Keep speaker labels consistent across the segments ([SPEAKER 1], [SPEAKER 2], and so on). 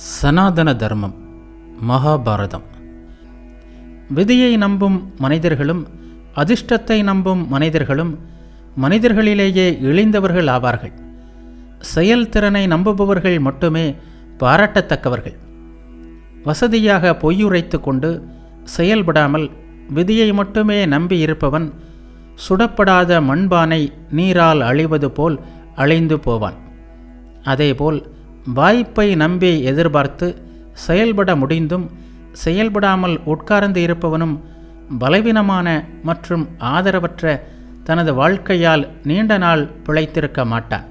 [SPEAKER 1] சனாதன தர்மம். மகாபாரதம். விதியை நம்பும் மனிதர்களும் அதிர்ஷ்டத்தை நம்பும் மனிதர்களும் மனிதர்களிலேயே இழிந்தவர்கள் ஆவார்கள். செயல்திறனை நம்புபவர்கள் மட்டுமே பாராட்டத்தக்கவர்கள். வசதியாக பொய்யுரைத்து கொண்டு செயல்படாமல் விதியை மட்டுமே நம்பி இருப்பவன் சுடப்படாத மண்பானை நீரால் அழிவது போல் அழிந்து போவான். அதேபோல் வாய்ப்பை நம்பி எதிர்பார்த்து செயல்பட முடிந்தும் செயல்படாமல் உட்கார்ந்து இருப்பவனும் பலவீனமான மற்றும் ஆதரவற்ற தனது வாழ்க்கையால் நீண்ட நாள் பிழைத்திருக்க மாட்டான்.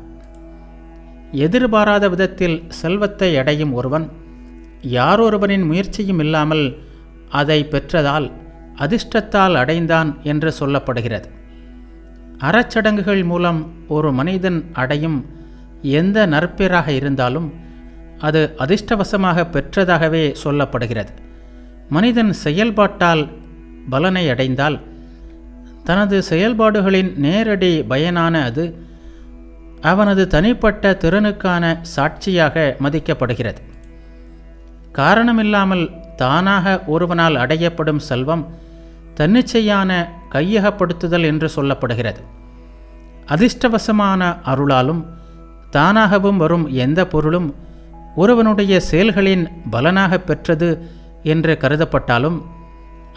[SPEAKER 1] எதிர்பாராத விதத்தில் செல்வத்தை அடையும் ஒருவன் யாரொருவரின் முயற்சியும் இல்லாமல் அதை பெற்றதால் அதிர்ஷ்டத்தால் அடைந்தான் என்று சொல்லப்படுகிறது. அறச்சடங்குகள் மூலம் ஒரு மனிதன் அடையும் எந்த நற்பேறாக இருந்தாலும் அது அதிர்ஷ்டவசமாக பெற்றதாகவே சொல்லப்படுகிறது. மனிதன் செயல்பாட்டால் பலனை அடைந்தால் தனது செயல்பாடுகளின் நேரடி பயனான அது அவனது தனிப்பட்ட திறனுக்கான சாட்சியாக மதிக்கப்படுகிறது. காரணமில்லாமல் தானாக ஒருவனால் அடையப்படும் செல்வம் தன்னிச்சையான கையகப்படுத்துதல் என்று சொல்லப்படுகிறது. அதிர்ஷ்டவசமான அருளாலும் தானாகவும் வரும் எந்த பொருளும் ஒருவனுடைய செயல்களின் பலனாக பெற்றது என்று கருதப்பட்டாலும்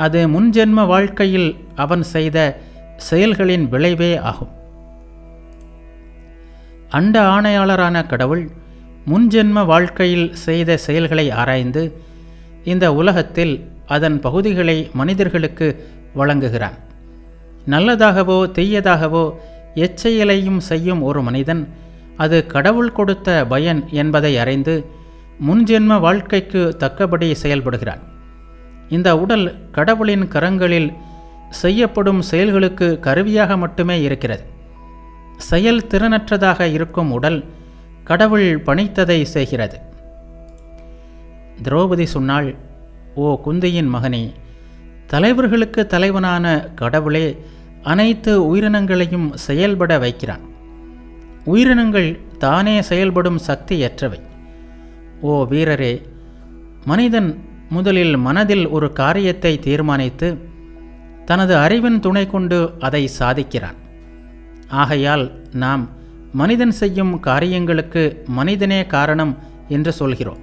[SPEAKER 1] அது முன்ஜென்ம வாழ்க்கையில் அவன் செய்த செயல்களின் விளைவே ஆகும். அண்ட ஆணையாளரான கடவுள் முன்ஜென்ம வாழ்க்கையில் செய்த செயல்களை ஆராய்ந்து இந்த உலகத்தில் அதன் பகுதிகளை மனிதர்களுக்கு வழங்குகிறான். நல்லதாகவோ தீயதாகவோ எச்செயலையும் செய்யும் ஒரு மனிதன் அது கடவுள் கொடுத்த பயன் என்பதை அறிந்து முன்ஜென்ம வாழ்க்கைக்கு தக்கபடி செயல்படுகிறான். இந்த உடல் கடவுளின் கரங்களில் செய்யப்படும் செயல்களுக்கு கருவியாக மட்டுமே இருக்கிறது. செயல் திறனற்றதாக இருக்கும் உடல் கடவுள் பணித்ததை செய்கிறது. திரௌபதி சொன்னாள், ஓ குந்தியின் மகனே, தலைவர்களுக்கு தலைவனான கடவுளே அனைத்து உயிரினங்களையும் செயல்பட வைக்கிறான். உயிரினங்கள் தானே செயல்படும் சக்தியற்றவை. ஓ வீரரே, மனிதன் முதலில் மனதில் ஒரு காரியத்தை தீர்மானித்து தனது அறிவின் துணை கொண்டு அதை சாதிக்கிறான். ஆகையால் நாம் மனிதன் செய்யும் காரியங்களுக்கு மனிதனே காரணம் என்று சொல்கிறோம்.